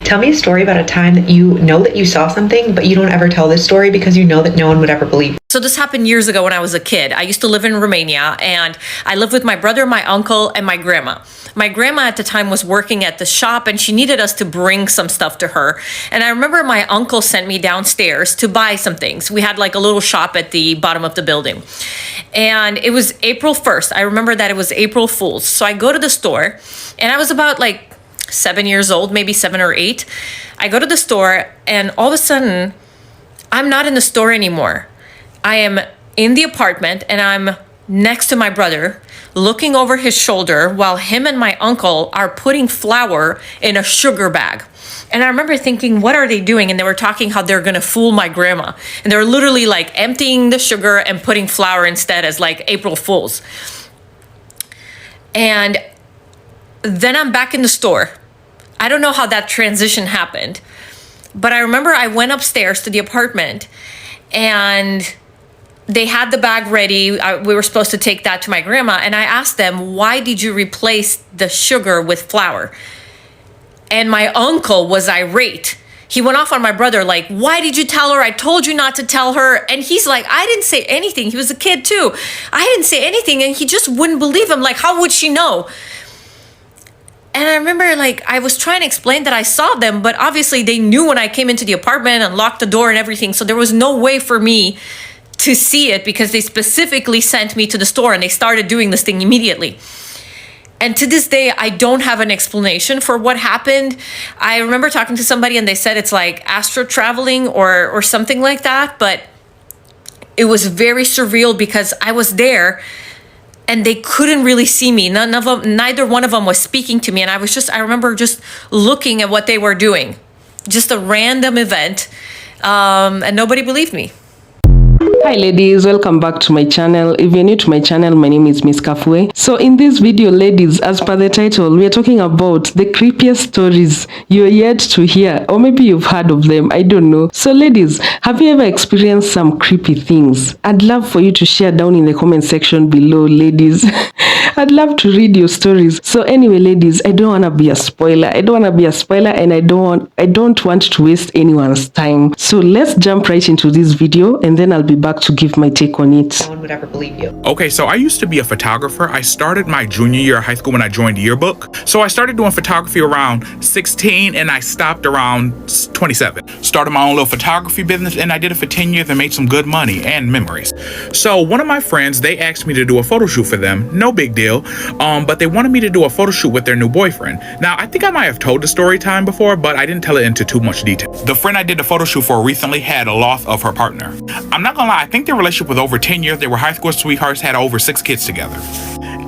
Tell me a story about a time that you know that you saw something, but you don't ever tell this story because you know that no one would ever believe you. So this happened years ago when I was a kid. I used to live in Romania, and I lived with my brother, my uncle, and my grandma. My grandma at the time was working at the shop, and she needed us to bring some stuff to her. And I remember my uncle sent me downstairs to buy some things. We had like a little shop at the bottom of the building. And it was April 1st. I remember that it was April Fool's. So I go to the store, and I was about like 7 years old, maybe 7 or 8. I go to the store, and all of a sudden, I'm not in the store anymore. I am in the apartment, and I'm next to my brother, looking over his shoulder while him and my uncle are putting flour in a sugar bag. And I remember thinking, what are they doing? And they were talking how they're gonna fool my grandma. And they were literally like emptying the sugar and putting flour instead as like April Fools. And then I'm back in the store. I don't know how that transition happened, but I remember I went upstairs to the apartment, and they had the bag ready. We were supposed to take that to my grandma. And I asked them, why did you replace the sugar with flour? And my uncle was irate. He went off on my brother like, why did you tell her? I told you not to tell her. And he's like, I didn't say anything. He was a kid too. I didn't say anything. And he just wouldn't believe him. Like, how would she know? And I remember like I was trying to explain that I saw them, but obviously they knew when I came into the apartment and locked the door and everything. So there was no way for me to see it because they specifically sent me to the store, and they started doing this thing immediately. And to this day, I don't have an explanation for what happened. I remember talking to somebody and they said it's like astro traveling or something like that, but it was very surreal because I was there and they couldn't really see me. Neither one of them was speaking to me. And I remember just looking at what they were doing. Just a random event. And nobody believed me. Hi ladies, welcome back to my channel. If you're new to my channel, my name is Miss Kafue. So in this video, ladies, as per the title, we are talking about the creepiest stories you're yet to hear, or maybe you've heard of them, I don't know. So ladies, have you ever experienced some creepy things? I'd love for you to share down in the comment section below, ladies. I'd love to read your stories. So anyway, ladies, I don't want to be a spoiler. And I don't want to waste anyone's time. So let's jump right into this video, and then I'll be back to give my take on it. No one would ever believe you. Okay, so I used to be a photographer. I started my junior year of high school when I joined yearbook. So I started doing photography around 16 and I stopped around 27. Started my own little photography business, and I did it for 10 years and made some good money and memories. So one of my friends, they asked me to do a photo shoot for them. No big deal. But they wanted me to do a photo shoot with their new boyfriend. Now, I think I might have told the story time before, but I didn't tell it into too much detail. The friend I did the photo shoot for recently had a loss of her partner. I'm not gonna lie, I think their relationship was over 10 years. They were high school sweethearts, had over 6 kids together.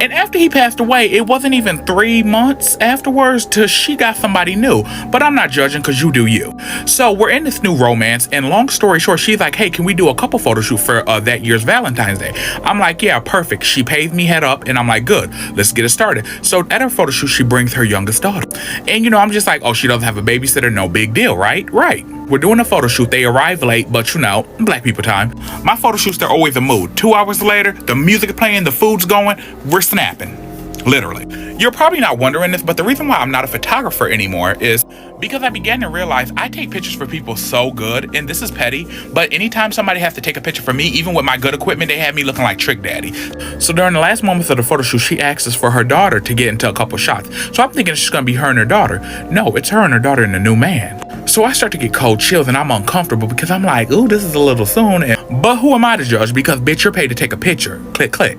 And after he passed away, it wasn't even 3 months afterwards till she got somebody new. But I'm not judging because you do you. So we're in this new romance, and long story short, she's like, hey, can we do a couple photo shoot for that year's Valentine's Day? I'm like, yeah, perfect. She pays me head up, and I'm like, good, let's get it started. So at her photo shoot, she brings her youngest daughter. And you know, I'm just like, oh, she doesn't have a babysitter, no big deal, right? Right. We're doing a photo shoot. They arrive late, but you know, black people time. My photo shoots, they're always a mood. 2 hours later, the music is playing, the food's going, we're snapping. Literally. You're probably not wondering this, but the reason why I'm not a photographer anymore is because I began to realize I take pictures for people so good, and this is petty, but anytime somebody has to take a picture for me, even with my good equipment, they have me looking like Trick Daddy. So during the last moments of the photo shoot, she asks us for her daughter to get into a couple shots. So I'm thinking it's just gonna be her and her daughter. No, it's her and her daughter and the new man. So I start to get cold chills, and I'm uncomfortable because I'm like, ooh, this is a little soon. But who am I to judge? Because bitch, you're paid to take a picture. Click, click.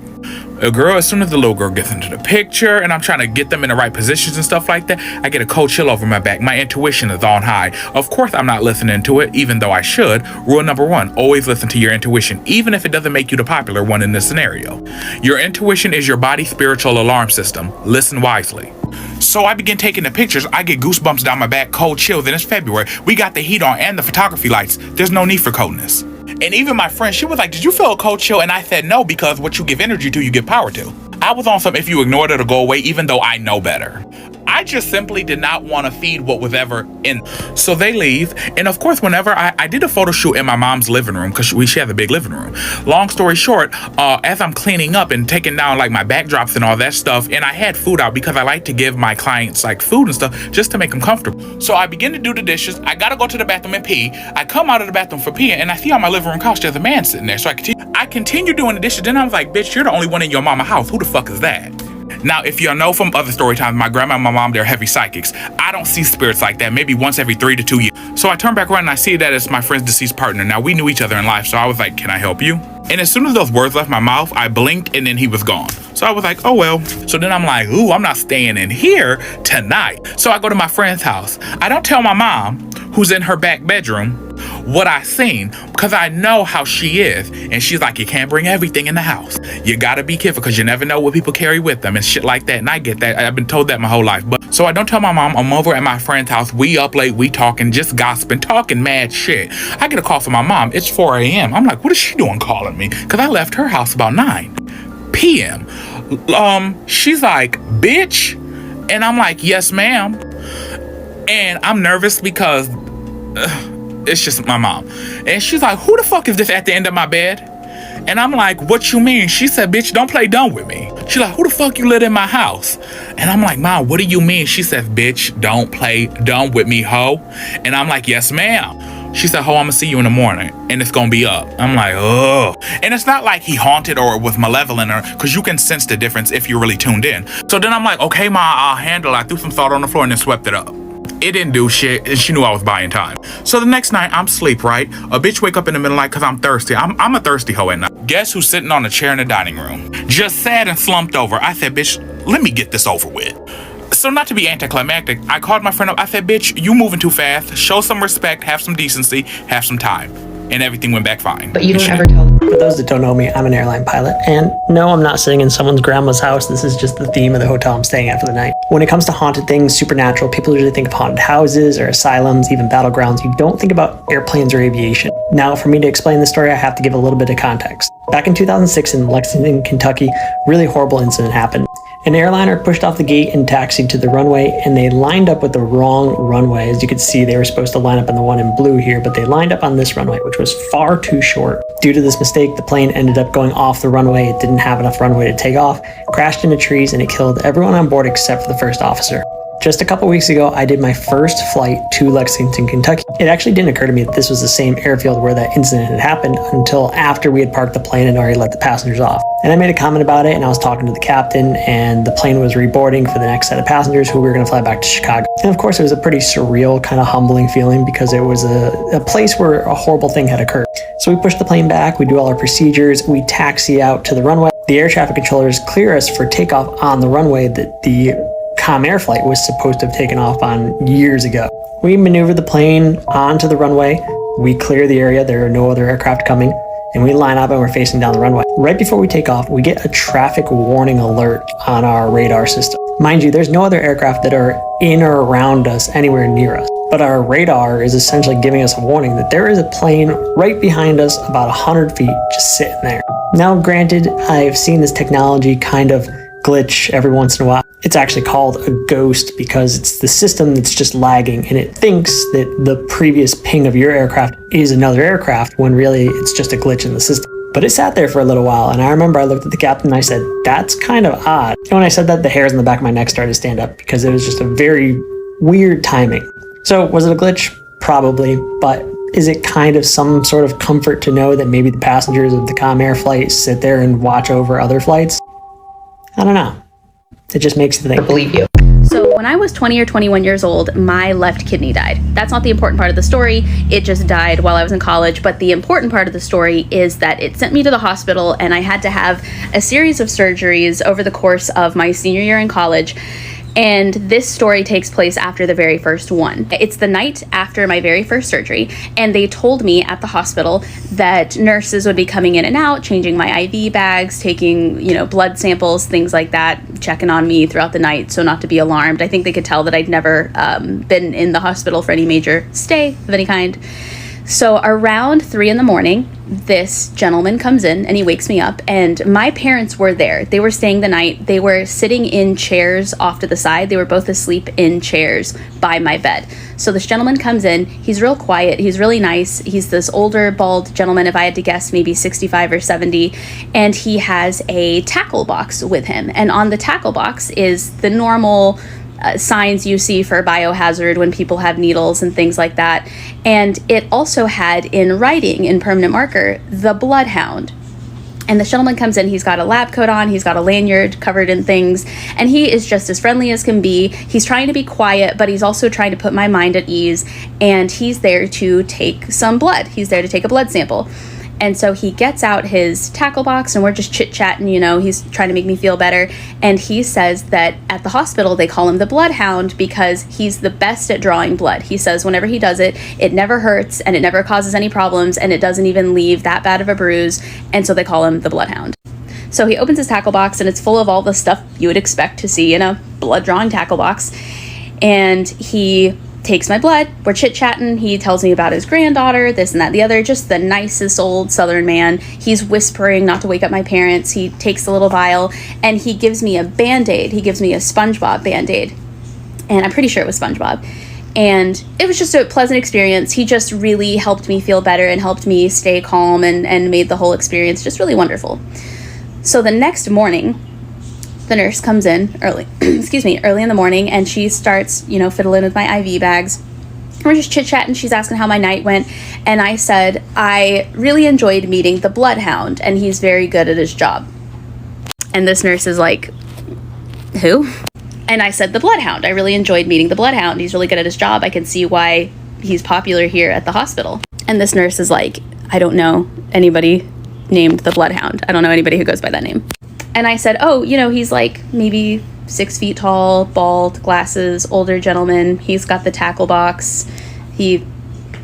A girl, as soon as the little girl gets into the picture and I'm trying to get them in the right positions and stuff like that, I get a cold chill over my back. My intuition is on high. Of course, I'm not listening to it, even though I should. Rule number 1, always listen to your intuition, even if it doesn't make you the popular one in this scenario. Your intuition is your body's spiritual alarm system. Listen wisely. So I begin taking the pictures. I get goosebumps down my back, cold chills, and it's February. We got the heat on and the photography lights. There's no need for coldness. And even my friend, she was like, did you feel a cold chill? And I said no, because what you give energy to, you give power to. I was on some if you ignore it, it'll go away, even though I know better. I just simply did not want to feed what was ever in. So they leave. And of course, whenever I did a photo shoot in my mom's living room, because she has a big living room. Long story short, as I'm cleaning up and taking down like my backdrops and all that stuff, and I had food out because I like to give my clients like food and stuff just to make them comfortable. So I begin to do the dishes. I gotta go to the bathroom and pee. I come out of the bathroom for peeing, and I see on my living room couch there's a man sitting there. So I continue doing the dishes. Then I was like, bitch, you're the only one in your mama house. Who the fuck is that? Now, if you know from other story times, my grandma and my mom, they're heavy psychics. I don't see spirits like that, maybe once every 3 to 2 years. So I turn back around and I see that it's my friend's deceased partner. Now, we knew each other in life, so I was like, can I help you? And as soon as those words left my mouth, I blinked and then he was gone. So I was like, oh well. So then I'm like, ooh, I'm not staying in here tonight. So I go to my friend's house. I don't tell my mom, who's in her back bedroom, what I seen, because I know how she is. And she's like, you can't bring everything in the house. You gotta be careful because you never know what people carry with them and shit like that. And I get that. I've been told that my whole life. But so I don't tell my mom. I'm over at my friend's house. We up late, we talking, just gossiping, talking mad shit. I get a call from my mom. It's 4 a.m. I'm like, what is she doing calling me? Because I left her house about 9 p.m. She's like, bitch. And I'm like, yes, ma'am. And I'm nervous because it's just my mom. And she's like, who the fuck is this at the end of my bed? And I'm like, what you mean? She said, bitch, don't play dumb with me. She's like, who the fuck you let in my house? And I'm like, Mom, what do you mean? She says, bitch, don't play dumb with me, ho. And I'm like, yes, ma'am. She said, ho, I'm gonna see you in the morning and it's gonna be up. I'm like, oh. And it's not like he haunted or was malevolent, or because you can sense the difference if you're really tuned in. So then I'm like, okay, Ma, I'll handle it. I threw some salt on the floor and then swept it up. It didn't do shit, and she knew I was buying time. So the next night, I'm asleep, right? A bitch wake up in the middle of the night because I'm thirsty. I'm a thirsty hoe at night. Guess who's sitting on a chair in the dining room? Just sad and slumped over. I said, bitch, let me get this over with. So not to be anticlimactic, I called my friend up. I said, bitch, you moving too fast. Show some respect, have some decency, have some time. And everything went back fine. But you don't ever tell. For those that don't know me, I'm an airline pilot. And no, I'm not sitting in someone's grandma's house. This is just the theme of the hotel I'm staying at for the night. When it comes to haunted things, supernatural, people usually think of haunted houses or asylums, even battlegrounds. You don't think about airplanes or aviation. Now, for me to explain this story, I have to give a little bit of context. Back in 2006 in Lexington, Kentucky, really horrible incident happened. An airliner pushed off the gate and taxied to the runway, and they lined up with the wrong runway. As you could see, they were supposed to line up on the one in blue here, but they lined up on this runway, which was far too short. Due to this mistake, the plane ended up going off the runway. It didn't have enough runway to take off, crashed into trees, and it killed everyone on board except for the first officer. Just a couple weeks ago, I did my first flight to Lexington, Kentucky. It actually didn't occur to me that this was the same airfield where that incident had happened until after we had parked the plane and already let the passengers off. And I made a comment about it, and I was talking to the captain, and the plane was reboarding for the next set of passengers who we were going to fly back to Chicago. And of course, it was a pretty surreal, kind of humbling feeling because it was a place where a horrible thing had occurred. So we push the plane back, we do all our procedures, we taxi out to the runway. The air traffic controllers clear us for takeoff on the runway that the Comair flight was supposed to have taken off on years ago. We maneuver the plane onto the runway, we clear the area, there are no other aircraft coming, and we line up and we're facing down the runway. Right before we take off, we get a traffic warning alert on our radar system. Mind you, there's no other aircraft that are in or around us anywhere near us, but our radar is essentially giving us a warning that there is a plane right behind us about 100 feet just sitting there. Now granted, I've seen this technology kind of glitch every once in a while. It's actually called a ghost because it's the system that's just lagging and it thinks that the previous ping of your aircraft is another aircraft when really it's just a glitch in the system. But it sat there for a little while, and I remember I looked at the captain and I said, that's kind of odd. And when I said that, the hairs on the back of my neck started to stand up because it was just a very weird timing. So was it a glitch? Probably, but is it kind of some sort of comfort to know that maybe the passengers of the Comair flight sit there and watch over other flights? I don't know. It just makes you think. I believe you. So when I was 20 or 21 years old, my left kidney died. That's not the important part of the story. It just died while I was in college. But the important part of the story is that it sent me to the hospital and I had to have a series of surgeries over the course of my senior year in college. And this story takes place after the very first one. It's the night after my very first surgery, and they told me at the hospital that nurses would be coming in and out, changing my IV bags, taking, blood samples, things like that, checking on me throughout the night, so not to be alarmed. I think they could tell that I'd never been in the hospital for any major stay of any kind. So around 3 in the morning, this gentleman comes in and he wakes me up, and my parents were there. They were staying the night. They were sitting in chairs off to the side. They were both asleep in chairs by my bed. So this gentleman comes in. He's real quiet. He's really nice. He's this older, bald gentleman, if I had to guess, maybe 65 or 70. And he has a tackle box with him. And on the tackle box is the normal signs you see for biohazard when people have needles and things like that. And it also had in writing, in permanent marker, the Bloodhound. And the gentleman comes in, he's got a lab coat on, he's got a lanyard covered in things, and he is just as friendly as can be. He's trying to be quiet, but he's also trying to put my mind at ease, and he's there to take some blood. He's there to take a blood sample. And so he gets out his tackle box and we're just chit-chatting, you know, he's trying to make me feel better. And he says that at the hospital, they call him the Bloodhound because he's the best at drawing blood. He says whenever he does it, it never hurts and it never causes any problems and it doesn't even leave that bad of a bruise. And so they call him the Bloodhound. So he opens his tackle box and it's full of all the stuff you would expect to see in a blood drawing tackle box. And he takes my blood, we're chit-chatting, he tells me about his granddaughter, this and that, the other, just the nicest old Southern man. He's whispering not to wake up my parents. He takes a little vial and he gives me a Band-Aid. He gives me a SpongeBob Band-Aid. And I'm pretty sure it was SpongeBob. And it was just a pleasant experience. He just really helped me feel better and helped me stay calm and made the whole experience just really wonderful. So the next morning, the nurse comes in early, early in the morning, and she starts, you know, fiddling with my IV bags. We're just chit-chatting. She's asking how my night went. And I said, I really enjoyed meeting the Bloodhound, and he's very good at his job. And this nurse is like, who? And I said, the Bloodhound. I really enjoyed meeting the Bloodhound. He's really good at his job. I can see why he's popular here at the hospital. And this nurse is like, I don't know anybody named the Bloodhound. I don't know anybody who goes by that name. And I said, oh, you know, he's like maybe 6 feet tall, bald, glasses, older gentleman. He's got the tackle box. He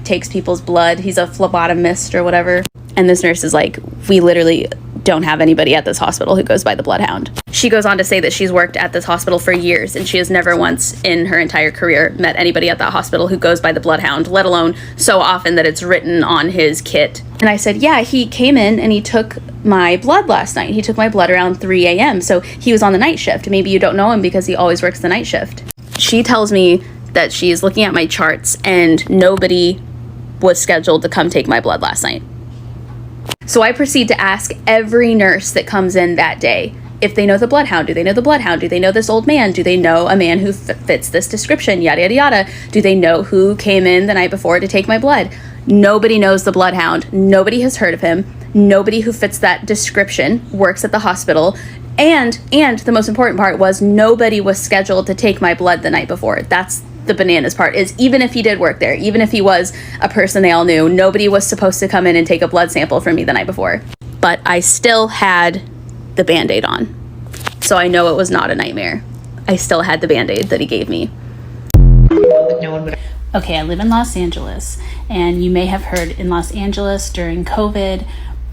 takes people's blood. He's a phlebotomist or whatever. And this nurse is like, we literally don't have anybody at this hospital who goes by the Bloodhound. She goes on to say that she's worked at this hospital for years and she has never once in her entire career met anybody at that hospital who goes by the Bloodhound, let alone so often that it's written on his kit. And I said, yeah, he came in and he took my blood last night. He took my blood around 3 a.m. So he was on the night shift. Maybe you don't know him because he always works the night shift. She tells me that she's looking at my charts and nobody was scheduled to come take my blood last night. So I proceed to ask every nurse that comes in that day if they know the Bloodhound. Do they know the Bloodhound? Do they know this old man? Do they know a man who fits this description? Yada, yada, yada. Do they know who came in the night before to take my blood? Nobody knows the Bloodhound. Nobody has heard of him. Nobody who fits that description works at the hospital. And the most important part was nobody was scheduled to take my blood the night before. That's the bananas part, is even if he did work there, even if he was a person they all knew, nobody was supposed to come in and take a blood sample from me the night before. But I still had the Band-Aid on. So I know it was not a nightmare. I still had the Band-Aid that he gave me. Okay, I live in Los Angeles, and you may have heard in Los Angeles during COVID,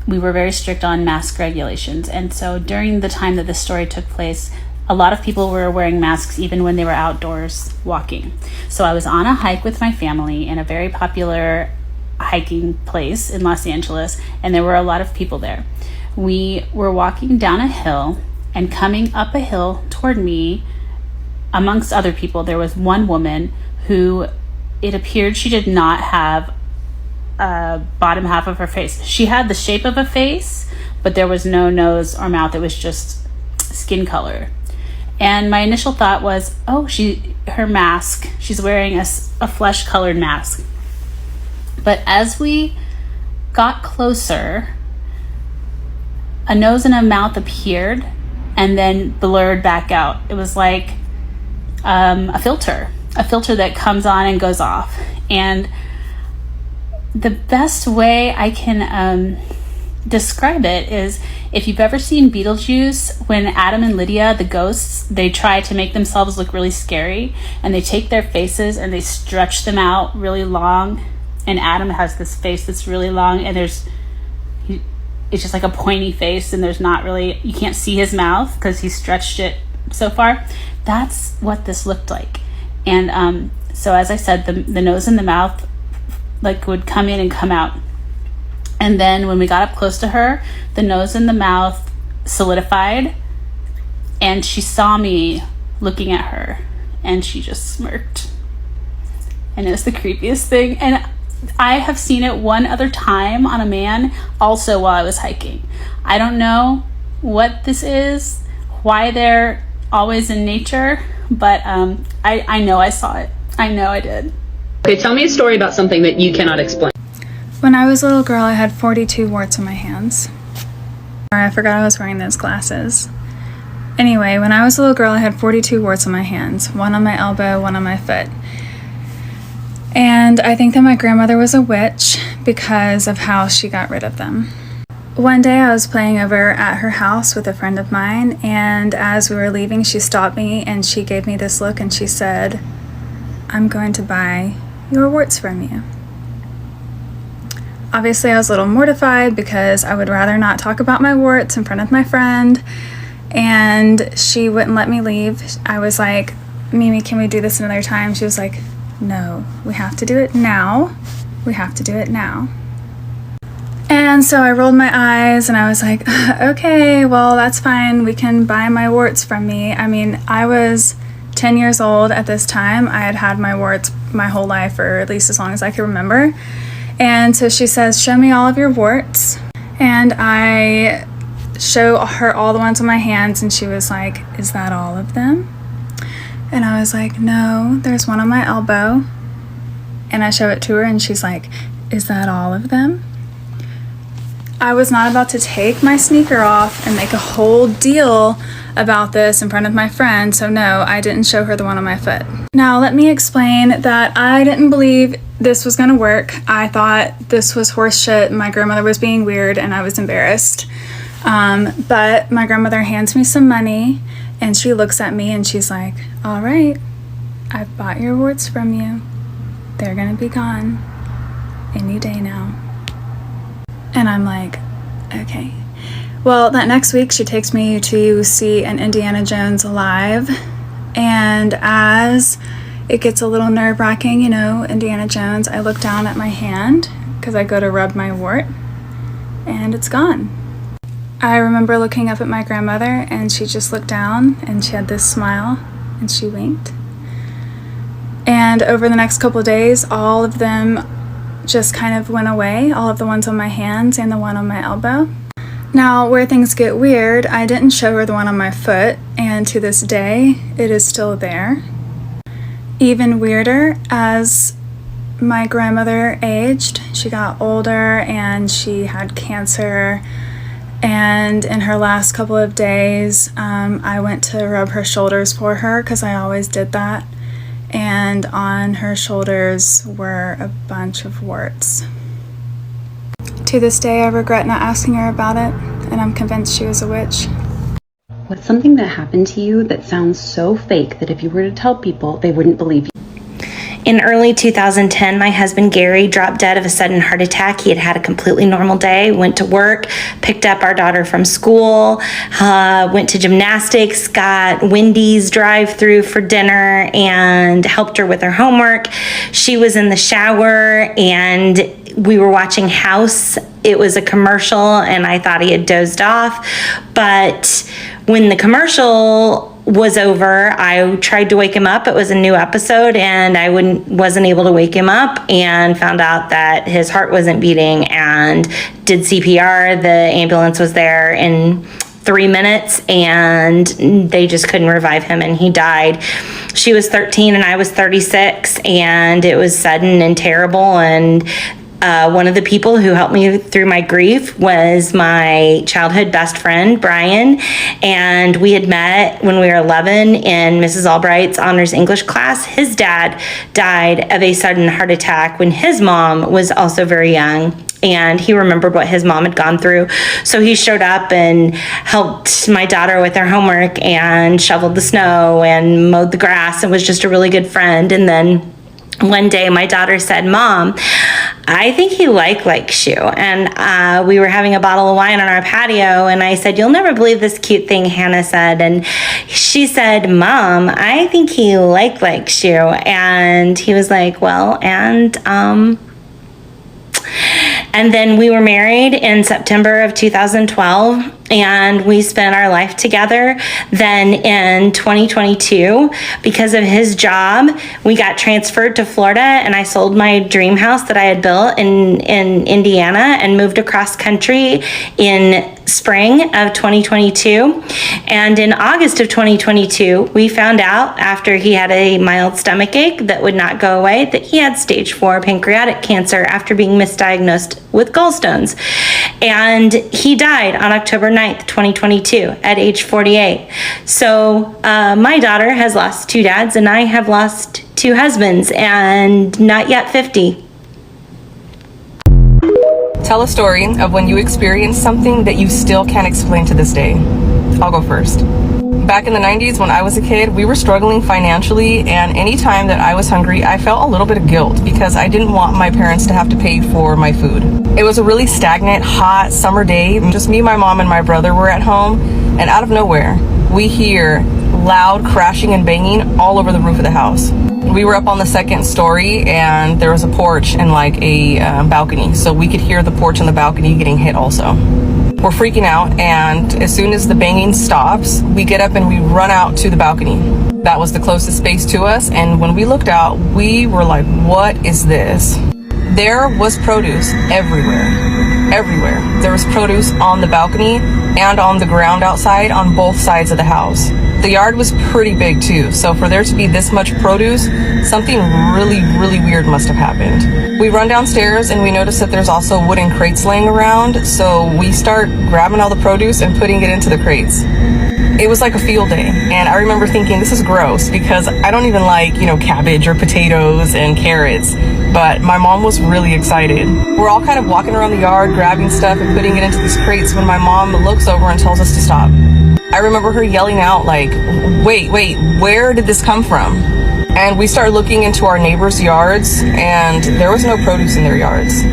we were very strict on mask regulations. And so during the time that this story took place, a lot of people were wearing masks even when they were outdoors walking. So I was on a hike with my family in a very popular hiking place in Los Angeles, and there were a lot of people there. We were walking down a hill, and coming up a hill toward me, amongst other people, there was one woman who it appeared she did not have a bottom half of her face. She had the shape of a face, but there was no nose or mouth. It was just skin color. And my initial thought was, oh, her mask, she's wearing a flesh-colored mask. But as we got closer, a nose and a mouth appeared and then blurred back out. It was like a filter that comes on and goes off. And the best way I can describe it is, if you've ever seen Beetlejuice, when Adam and Lydia, the ghosts, they try to make themselves look really scary, and they take their faces and they stretch them out really long, and Adam has this face that's really long, and it's just like a pointy face, and there's not really, you can't see his mouth because he stretched it so far. That's what this looked like. And so as I said, the nose and the mouth like would come in and come out. And then when we got up close to her, the nose and the mouth solidified, and she saw me looking at her, and she just smirked. And it was the creepiest thing. And I have seen it one other time on a man, also while I was hiking. I don't know what this is, why they're always in nature, but I know I saw it. I know I did. Okay, tell me a story about something that you cannot explain. When I was a little girl, I had 42 warts on my hands. I forgot I was wearing those glasses. Anyway, when I was a little girl, I had 42 warts on my hands, one on my elbow, one on my foot. And I think that my grandmother was a witch because of how she got rid of them. One day I was playing over at her house with a friend of mine, and as we were leaving, she stopped me and she gave me this look and she said, "I'm going to buy your warts from you." Obviously, I was a little mortified because I would rather not talk about my warts in front of my friend, and she wouldn't let me leave. I was like, "Mimi, can we do this another time?" She was like, "No, we have to do it now. We have to do it now." And so I rolled my eyes and I was like, "Okay, well, that's fine. We can buy my warts from me." I mean, I was 10 years old at this time. I had had my warts my whole life, or at least as long as I can remember. And so she says, "Show me all of your warts." And I show her all the ones on my hands, and she was like, "Is that all of them?" And I was like, "No, there's one on my elbow." And I show it to her, and she's like, "Is that all of them?" I was not about to take my sneaker off and make a whole deal about this in front of my friend, so no, I didn't show her the one on my foot. Now, let me explain that I didn't believe this was gonna work. I thought this was horse shit, my grandmother was being weird, and I was embarrassed. But my grandmother hands me some money, and she looks at me and she's like, "All right, I've bought your warts from you. They're gonna be gone any day now." And I'm like, okay. Well, that next week she takes me to see an Indiana Jones live, and as it gets a little nerve-wracking, you know, Indiana Jones, I look down at my hand because I go to rub my wart, and it's gone. I remember looking up at my grandmother, and she just looked down and she had this smile and she winked. And over the next couple of days, all of them just kind of went away, all of the ones on my hands and the one on my elbow. Now, where things get weird, I didn't show her the one on my foot, and to this day, it is still there. Even weirder, as my grandmother aged, she got older and she had cancer, and in her last couple of days, I went to rub her shoulders for her because I always did that. And on her shoulders were a bunch of warts. To this day, I regret not asking her about it, and I'm convinced she was a witch. What's something that happened to you that sounds so fake that if you were to tell people, they wouldn't believe you? In early 2010, my husband Gary dropped dead of a sudden heart attack. He had had a completely normal day, went to work, picked up our daughter from school, went to gymnastics, got Wendy's drive-through for dinner, and helped her with her homework. She was in the shower, and we were watching House. It was a commercial, and I thought he had dozed off. But when the commercial was over, I tried to wake him up. It was a new episode, and I wasn't able to wake him up, and found out that his heart wasn't beating, and did CPR. The ambulance was there in 3 minutes, and they just couldn't revive him, and he died. She was 13 and I was 36, and it was sudden and terrible. And one of the people who helped me through my grief was my childhood best friend, Brian, and we had met when we were 11 in Mrs. Albright's honors English class. His dad died of a sudden heart attack when his mom was also very young, and he remembered what his mom had gone through. So he showed up and helped my daughter with her homework and shoveled the snow and mowed the grass and was just a really good friend. And then one day my daughter said, "Mom, I think he likes you." And we were having a bottle of wine on our patio, and I said, "You'll never believe this cute thing Hannah said." And she said, "Mom, I think he likes you." And he was like, "Well, and And then we were married in September of 2012, and we spent our life together. Then in 2022, because of his job, we got transferred to Florida, and I sold my dream house that I had built in Indiana and moved across country in spring of 2022. And in August of 2022, we found out after he had a mild stomach ache that would not go away that he had stage 4 pancreatic cancer after being misdiagnosed with gallstones. And he died on October 9th, 2022 at age 48. So my daughter has lost 2 dads, and I have lost 2 husbands, and not yet 50. Tell a story of when you experienced something that you still can't explain to this day. I'll go first. Back in the 90s when I was a kid, we were struggling financially, and anytime that I was hungry, I felt a little bit of guilt because I didn't want my parents to have to pay for my food. It was a really stagnant, hot summer day. Just me, my mom, and my brother were at home, and out of nowhere, we hear loud crashing and banging all over the roof of the house. We were up on the 2nd story, and there was a porch and like a balcony, so we could hear the porch and the balcony getting hit also. We're freaking out, and as soon as the banging stops, we get up and we run out to the balcony. That was the closest space to us, and when we looked out, we were like, what is this? There was produce everywhere. Everywhere. There was produce on the balcony and on the ground outside on both sides of the house. The yard was pretty big too, so for there to be this much produce, something really, really weird must have happened. We run downstairs and we notice that there's also wooden crates laying around, so we start grabbing all the produce and putting it into the crates. It was like a field day, and I remember thinking, this is gross because I don't even like, cabbage or potatoes and carrots, but my mom was really excited. We're all kind of walking around the yard, grabbing stuff and putting it into these crates when my mom looks over and tells us to stop. I remember her yelling out like, wait, where did this come from? And we started looking into our neighbors' yards, and there was no produce in their yards.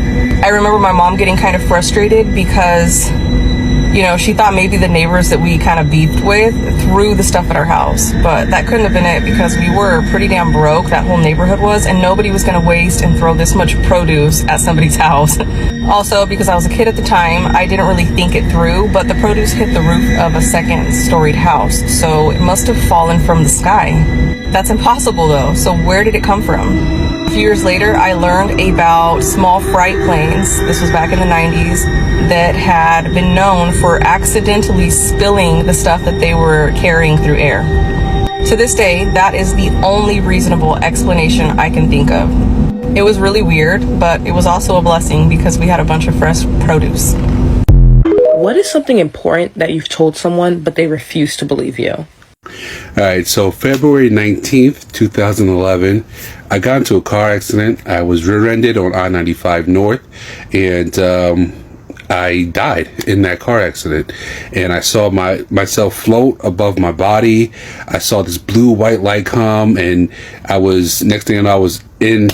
I remember my mom getting kind of frustrated because, she thought maybe the neighbors that we kind of beefed with threw the stuff at our house, but that couldn't have been it because we were pretty damn broke, that whole neighborhood was, and nobody was going to waste and throw this much produce at somebody's house. Also, because I was a kid at the time, I didn't really think it through, but the produce hit the roof of a 2nd-storied house, so it must have fallen from the sky. That's impossible though, so where did it come from? A few years later, I learned about small freight planes, this was back in the 90s, that had been known for accidentally spilling the stuff that they were carrying through air. To this day, that is the only reasonable explanation I can think of. It was really weird, but it was also a blessing because we had a bunch of fresh produce. What is something important that you've told someone but they refuse to believe you? All right, so February 19th, 2011, I got into a car accident. I was rear-ended on I-95 North, and I died in that car accident. And I saw myself float above my body. I saw this blue-white light come, and next thing I know, I was in,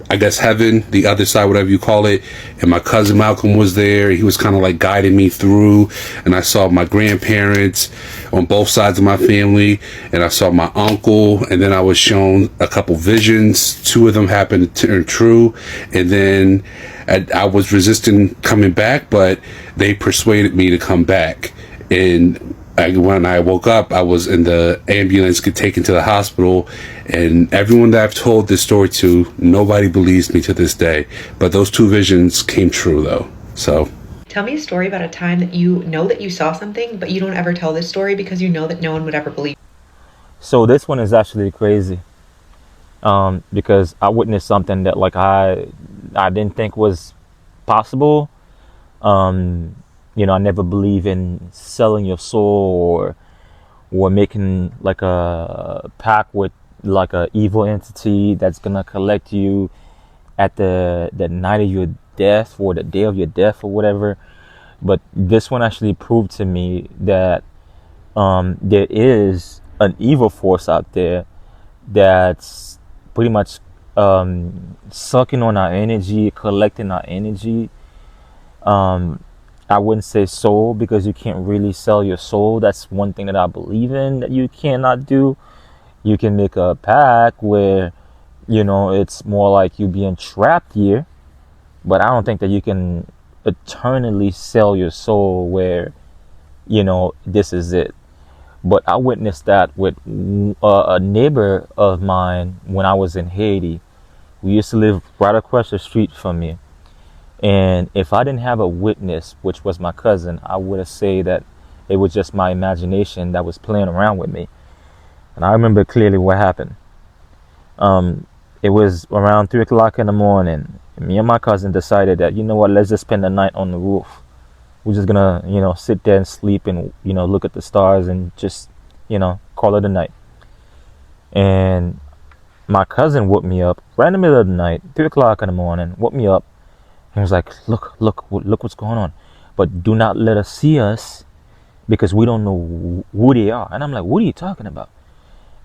I guess, heaven, the other side, whatever you call it. And my cousin Malcolm was there. He was kind of like guiding me through. And I saw my grandparents on both sides of my family. And I saw my uncle. And then I was shown a couple visions. 2 of them happened to turn true. And then I was resisting coming back, but they persuaded me to come back. And when I woke up, I was in the ambulance, get taken to the hospital, and everyone that I've told this story to, nobody believes me to this day. But those 2 visions came true, though. So, Tell me a story about a time that you know that you saw something, but you don't ever tell this story because you know that no one would ever believe. So this one is actually crazy, because I witnessed something that I didn't think was possible. I never believe in selling your soul or making like a pact with like a evil entity that's gonna collect you at the night of your death or the day of your death or whatever. But this one actually proved to me that there is an evil force out there that's pretty much sucking on our energy, collecting our energy. I wouldn't say soul because you can't really sell your soul. That's one thing that I believe in that you cannot do. You can make a pact where, it's more like you being trapped here but I don't think that you can eternally sell your soul where, you know, this is it. But I witnessed that with a neighbor of mine when I was in Haiti. We used to live right across the street from me. And if I didn't have a witness, which was my cousin, I would have said that it was just my imagination that was playing around with me. And I remember clearly what happened. It was around 3 o'clock in the morning. Me and my cousin decided that, you know what, let's just spend the night on the roof. We're just gonna, you know, sit there and sleep and, you know, look at the stars and just, you know, call it a night. And my cousin woke me up right in the middle of the night, 3 o'clock in the morning, woke me up and was like, look what's going on. But do not let us see us because we don't know who they are. And I'm like, what are you talking about?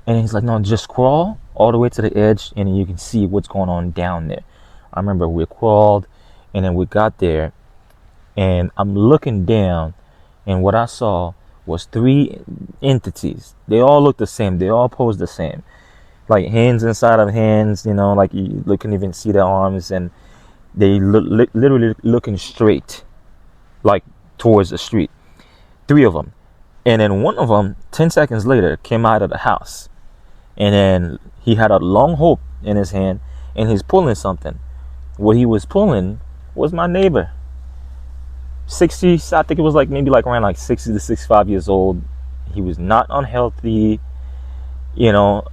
And he's like, no, just crawl all the way to the edge and you can see what's going on down there. I remember we crawled and then we got there and I'm looking down and what I saw was 3 entities. They all looked the same. They all posed the same. Like hands inside of hands, you know, like you couldn't even see their arms, and they literally looking straight, like towards the street. 3 of them. And then one of them, 10 seconds later, came out of the house. And then he had a long hook in his hand, and he's pulling something. What he was pulling was my neighbor. 60, I think it was like maybe like around like 60 to 65 years old. He was not unhealthy. You know,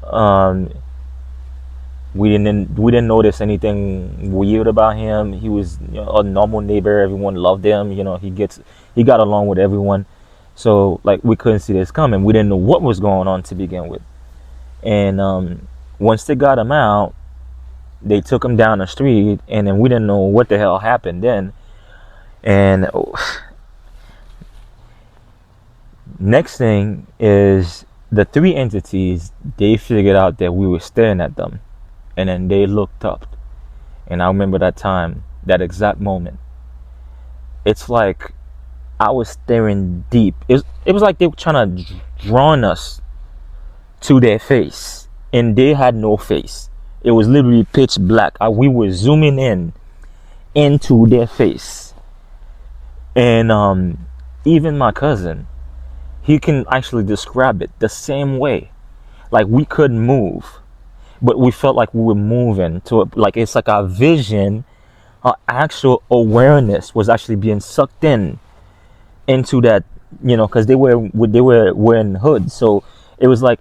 we didn't notice anything weird about him. He was, you know, a normal neighbor. Everyone loved him. You know, he got along with everyone. So like we couldn't see this coming. We didn't know what was going on to begin with. And once they got him out, they took him down the street, and then we didn't know what the hell happened then. And next thing is the 3 entities, they figured out that we were staring at them, and then they looked up. And I remember that time, that exact moment. It's like I was staring deep. It was like they were trying to draw us to their face, and they had no face. It was literally pitch black. We were zooming in into their face. And even my cousin, he can actually describe it the same way. Like we couldn't move, but we felt like we were moving to it. Like it's like our vision, our actual awareness was actually being sucked into that, you know, because they were wearing hoods. So it was like,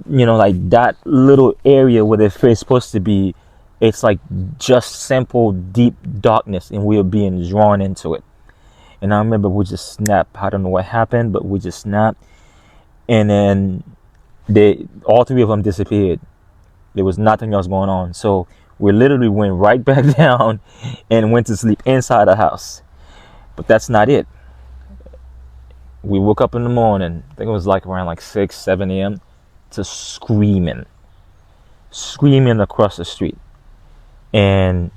you know, like that little area where their face supposed to be, it's like just simple deep darkness, and we were being drawn into it. And I remember we just snapped. I don't know what happened, but we just snapped. And then all 3 of them disappeared. There was nothing else going on. So we literally went right back down and went to sleep inside the house. But that's not it. We woke up in the morning, I think it was like around like 6, 7 a.m. to screaming across the street. And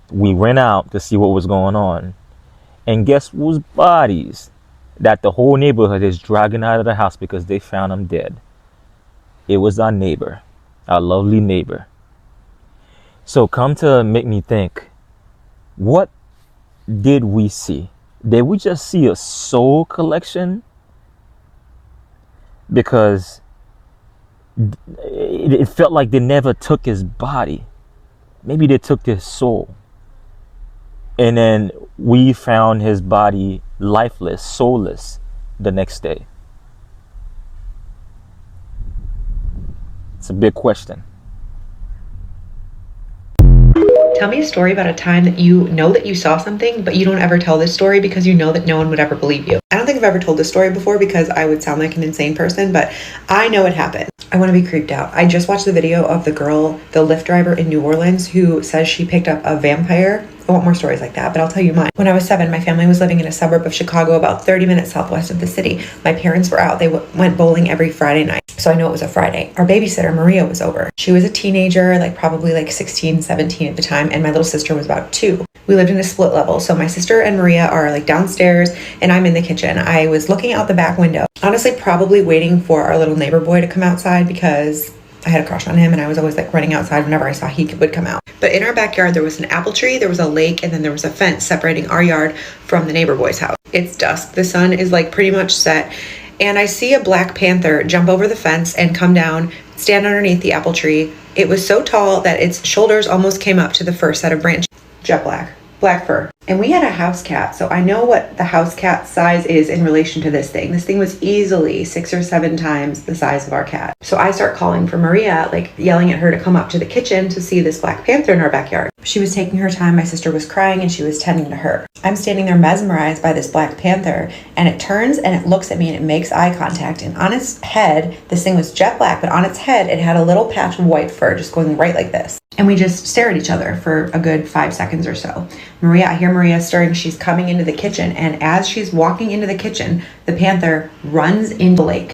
we went out to see what was going on. And guess whose bodies that the whole neighborhood is dragging out of the house because they found him dead? It was our neighbor, our lovely neighbor. So come to make me think, what did we see? Did we just see a soul collection? Because it felt like they never took his body. Maybe they took his soul. And then we found his body lifeless, soulless the next day. It's a big question. Tell me a story about a time that you know that you saw something, but you don't ever tell this story because you know that no one would ever believe you. I don't think I've ever told this story before because I would sound like an insane person, but I know it happened. I want to be creeped out. I just watched the video of the girl, the Lyft driver in New Orleans, who says she picked up a vampire. I want more stories like that, but I'll tell you mine. When I was 7, my family was living in a suburb of Chicago, about 30 minutes southwest of the city. My parents were out. They went bowling every Friday night. So I know it was a Friday. Our babysitter, Maria, was over. She was a teenager, probably 16, 17 at the time, and my little sister was about 2. We lived in a split level. So my sister and Maria are downstairs and I'm in the kitchen. I was looking out the back window, honestly, probably waiting for our little neighbor boy to come outside because I had a crush on him, and I was always like running outside whenever I saw he would come out. But in our backyard, there was an apple tree, there was a lake, and then there was a fence separating our yard from the neighbor boy's house. It's dusk. The sun is like pretty much set. And I see a black panther jump over the fence and come down, stand underneath the apple tree. It was so tall that its shoulders almost came up to the first set of branches. Jet black fur. And we had a house cat, so I know what the house cat size is in relation to this thing. This thing was easily 6 or 7 times the size of our cat. So I start calling for Maria, like yelling at her to come up to the kitchen to see this black panther in our backyard. She was taking her time. My sister was crying and she was tending to her. I'm standing there mesmerized by this black panther, and it turns and it looks at me and it makes eye contact. And on its head, this thing was jet black, but on its head, it had a little patch of white fur just going right like this. And we just stare at each other for a good 5 seconds or so. I hear Maria stirring. She's coming into the kitchen, and as she's walking into the kitchen, the panther runs into the lake.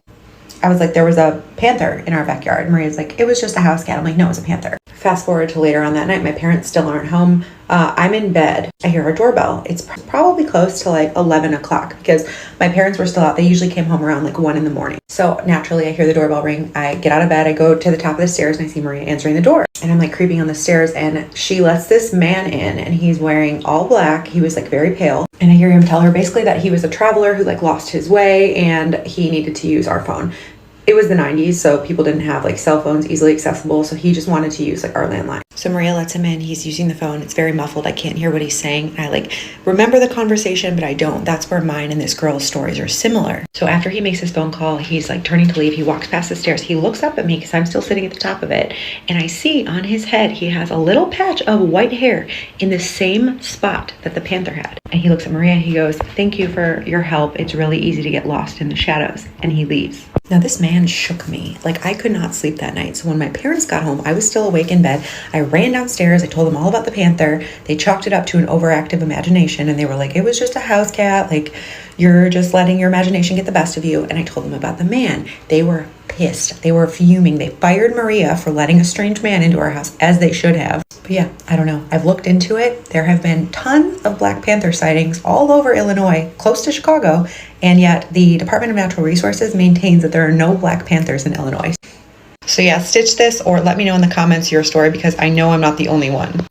I was like, there was a panther in our backyard. Maria's like, it was just a house cat. I'm like, no, it was a panther. Fast forward to later on that night, my parents still aren't home. I'm in bed. I hear our doorbell. It's probably close to like 11 o'clock because my parents were still out. They usually came home around like 1 in the morning. So naturally, I hear the doorbell ring. I get out of bed. I go to the top of the stairs and I see Maria answering the door. And I'm like creeping on the stairs, and she lets this man in, and he's wearing all black. He was like very pale. And I hear him tell her basically that he was a traveler who like lost his way and he needed to use our phone. It was the 90s, so people didn't have like cell phones easily accessible, so he just wanted to use like our landline. So Maria lets him in. He's using the phone. It's very muffled. I can't hear what he's saying. I like remember the conversation, but I don't. That's where mine and this girl's stories are similar. So after he makes his phone call, he's like turning to leave. He walks past the stairs. He looks up at me because I'm still sitting at the top of it, and I see on his head he has a little patch of white hair in the same spot that the panther had. And he looks at Maria and he goes, "Thank you for your help. It's really easy to get lost in the shadows." And he leaves. Now this man shook me. Like I could not sleep that night. So when my parents got home, I was still awake in bed. I ran downstairs. I told them all about the panther. They chalked it up to an overactive imagination, and they were like, it was just a house cat. Like you're just letting your imagination get the best of you. And I told them about the man. They were pissed. They were fuming. They fired Maria for letting a strange man into our house, as they should have. But yeah, I don't know. I've looked into it. There have been tons of Black Panther sightings all over Illinois, close to Chicago, and yet the Department of Natural Resources maintains that there are no Black Panthers in Illinois. So yeah, stitch this or let me know in the comments your story, because I know I'm not the only one.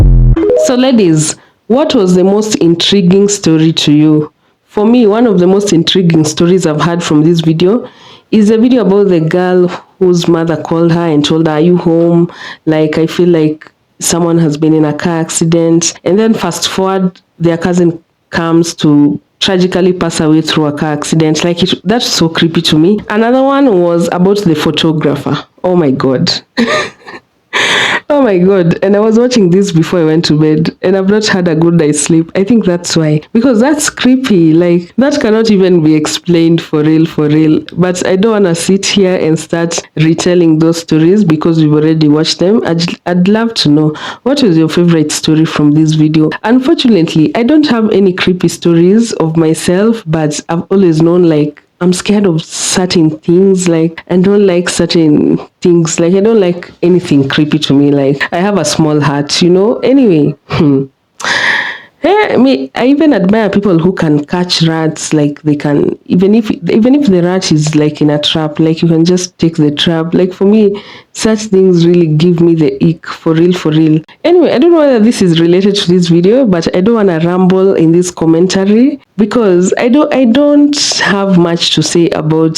So ladies, what was the most intriguing story to you? For me, one of the most intriguing stories I've heard from this video is a video about the girl whose mother called her and told her, "Are you home? Like, I feel like someone has been in a car accident." And then fast forward, their cousin comes to tragically pass away through a car accident. Like, that's so creepy to me. Another one was about the photographer. Oh my God. Oh my God. And I was watching this before I went to bed, and I've not had a good night's sleep. I think that's why. Because that's creepy. Like, that cannot even be explained for real, for real. But I don't want to sit here and start retelling those stories because we've already watched them. I'd love to know, what was your favorite story from this video? Unfortunately, I don't have any creepy stories of myself, but I've always known, like, I'm scared of certain things. Like, I don't like certain things. Like, I don't like anything creepy to me. Like, I have a small heart, you know? Anyway, I even admire people who can catch rats. Like, they can, even if the rat is like in a trap, like, you can just take the trap. Like, for me, such things really give me the ick, for real, for real. Anyway, I don't know whether this is related to this video, but I don't want to ramble in this commentary because I don't have much to say about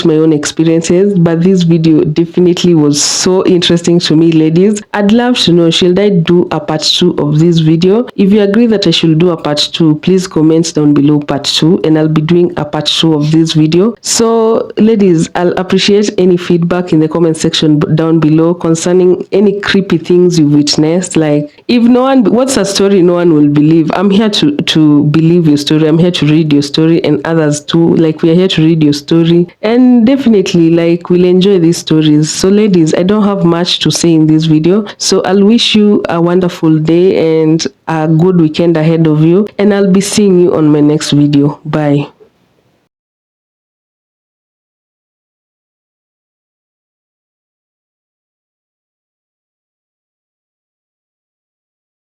my own experiences. But this video definitely was so interesting to me, ladies. I'd love to know, should I do a part 2 of this video? If you agree that I should do a part 2, please comment down below part 2, and I'll be doing a part 2 of this video. So ladies, I'll appreciate any feedback in the comment section down below concerning any creepy things you witnessed. Like, if what's a story no one will believe? I'm here to believe your story. I'm here to read your story, and others too. Like, we are here to read your story, and definitely, like, we'll enjoy these stories. So ladies, I don't have much to say in this video, so I'll wish you a wonderful day and a good weekend ahead of you, and I'll be seeing you on my next video. Bye.